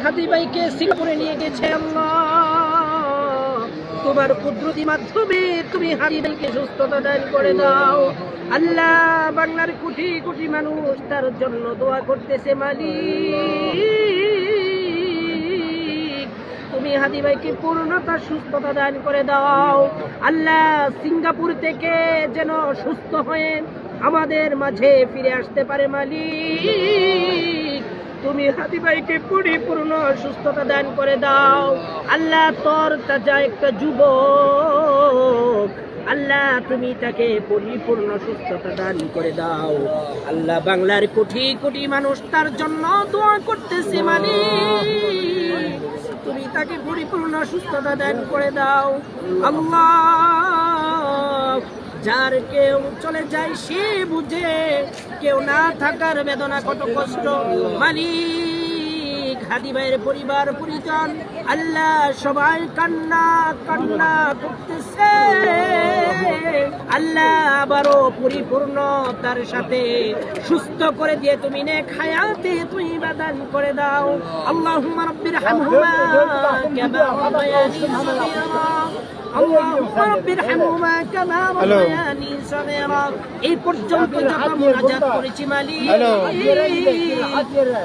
হাদি ভাইকে সিঙ্গাপুরে নিয়ে গেছে আল্লাহ, তোমার কুদরতি মাধ্যমে তুমি হাদি ভাইকে সুস্থতা দান করে দাও আল্লাহ। বাংলার কোটি কোটি মানুষ তার জন্য দোয়া করতেছে মালিক, তুমি হাদি ভাইকে পূর্ণতা সুস্থতা দান করে দাও আল্লাহ। সিঙ্গাপুর থেকে যেন সুস্থ হয়ে আমাদের মাঝে ফিরে আসতে পারে মালিক, তুমি হাদি ভাইকে পরিপূর্ণ সুস্থতা দান করে দাও আল্লাহ। তোর তাজা একটা যুবক আল্লাহ, তুমি তাকে পরিপূর্ণ সুস্থতা দান করে দাও আল্লাহ। বাংলার কোটি কোটি মানুষ তার জন্য দোয়া করতেছে মালিক, তুমি তাকে পরিপূর্ণ সুস্থতা দান করে দাও আল্লাহ। যার কেউ চলে যায় সে বুঝে কেউ না থাকার বেদনা কত কষ্ট মালিক। হাদি ভাইয়ের পরিবার পরিজন আল্লাহ সবাই কান্না কান্না করতেছে আল্লাহ, আবারও পরিপূর্ণ তার সাথে সুস্থ করে দিয়ে তুমি নেক হায়াতে তুমি দান করে দাও। আল্লাহুম্মা রাব্বির হামহুমা কামা রাব্বায়ানি সগীরা, আল্লাহুম্মা রাব্বির হামহুমা কামা রাব্বায়ানি সগীরা। এই পর্যন্ত যত মুনাজাত করেছি মালিক,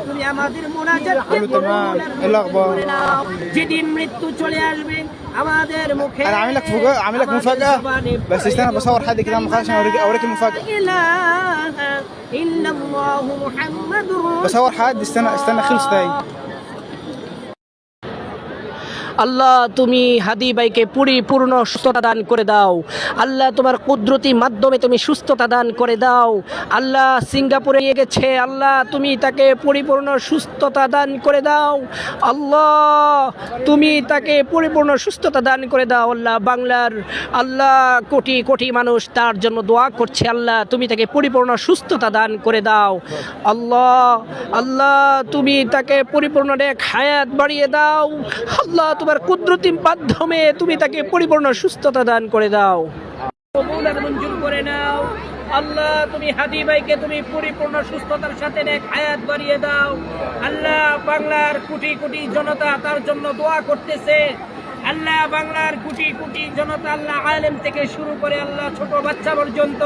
তুমি আমাদের মুনাজাতকে কবুল করে নাও। যেদিন মৃত্যু চলে আসবে আমাদের মুখে انا عامل لك مفاجأة بس استنى بصور حد كده مخالف عشان اوريك المفاجأة. إلا الله محمد بصور حد استنى خلصت اهي. আল্লাহ তুমি হাদি ভাইকে পরিপূর্ণ সুস্থতা দান করে দাও আল্লাহ, তোমার কুদরতি মাধ্যমে তুমি সুস্থতা দান করে দাও আল্লাহ। সিঙ্গাপুরে নিয়ে গেছে আল্লাহ, তুমি তাকে পরিপূর্ণ সুস্থতা দান করে দাও আল্লাহ, তুমি তাকে পরিপূর্ণ সুস্থতা দান করে দাও আল্লাহ। বাংলার আল্লাহ কোটি কোটি মানুষ তার জন্য দোয়া করছে আল্লাহ, তুমি তাকে পরিপূর্ণ সুস্থতা দান করে দাও আল্লাহ। আল্লাহ তুমি তাকে পরিপূর্ণ নেক হায়াত বাড়িয়ে দাও আল্লাহ, তোমার কুদরতি মাধ্যমে তুমি তাকে পরিপূর্ণ সুস্থতা দান করে দাও, কবুল আর মঞ্জুর করে নাও আল্লাহ। তুমি হাদি ভাইকে তুমি পরিপূর্ণ সুস্থতার সাথে নেক হায়াত বাড়িয়ে দাও আল্লাহ। বাংলার কোটি কোটি জনতা তার জন্য দোয়া করতেছে আল্লাহ, বাংলার কোটি কোটি জনতা আল্লাহ, আলেম থেকে শুরু করে আল্লাহ ছোট বাচ্চা পর্যন্ত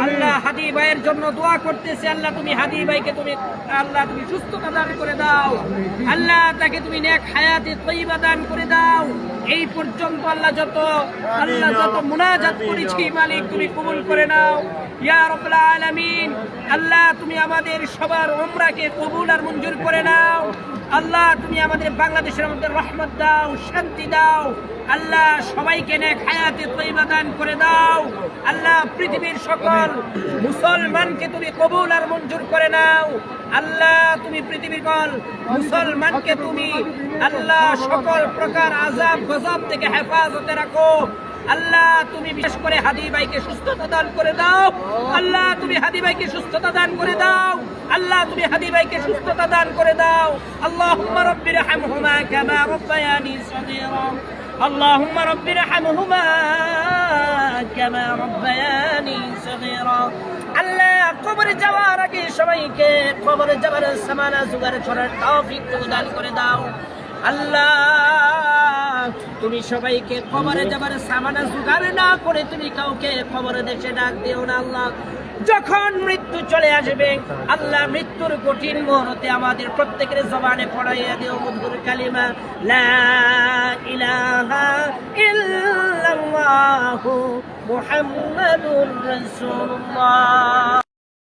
আল্লাহ হাদি ভাইয়ের জন্য দোয়া করতেছে আল্লাহ। তুমি হাদি ভাইকে তুমি আল্লাহ তুমি সুস্থতা দান করে দাও আল্লাহ, তাকে তুমি নেক হায়াতে তয়্যিবা দান করে দাও। এই পর্যন্ত আল্লাহ যত মুনাজাত করেছি মালিক তুমি কবুল করে নাও ইয়া রাব্বুল আলামিন। আল্লাহ তুমি আমাদের সবার উমরাকে কবুল আর মঞ্জুর করে নাও আল্লাহ। তুমি আমাদের বাংলাদেশের মধ্যে রহমত দাও, শান্তি দাও আল্লাহ, সবাইকে নেক হায়াতে তয়্যিবা দান করে দাও আল্লাহ। পৃথিবীর সকল মুসলমানকে তুমি কবুল আর মঞ্জুর করে নাও আল্লাহ। তুমি পৃথিবীর সকল মুসলমানকে তুমি আল্লাহ সকল প্রকার আযাব গজব থেকে হেফাজতে রাখো আল্লাহ। তুমি বিশেষ করে হাদি ভাইকে সুস্থতা দান করে দাও আল্লাহ, তুমি হাদি ভাইকে সুস্থতা দান করে দাও আল্লাহ, তুমি হাদি ভাইকে সুস্থতা দান করে দাও। আল্লাহুম্মা রাব্বির হামহুমা কামা রাব্বায়ানি সগীরা, আল্লাহুম্মা রাব্বির হামহুমা কামা রাব্বায়ানি সগীরা। আল্লাহ কবরে যাওয়ার আগে সবাইকে কবরে যাওয়ার সামানা জোগাড় করার তৌফিক দান করে দাও আল্লাহ। তুমি সবাইকে কবরে যাবার সামানা জোগাড় না করে তুমি কাউকে কবরে দেশে ডাক দিও না আল্লাহ। যখন মৃত্যু চলে আসবে আল্লাহ, মৃত্যুর কঠিন মুহূর্তে আমাদের প্রত্যেকের জবানে পড়াইয়া দিও মধুর কালিমা লা ইলাহা ইল্লাল্লাহু মুহাম্মাদুর রাসূলুল্লাহ।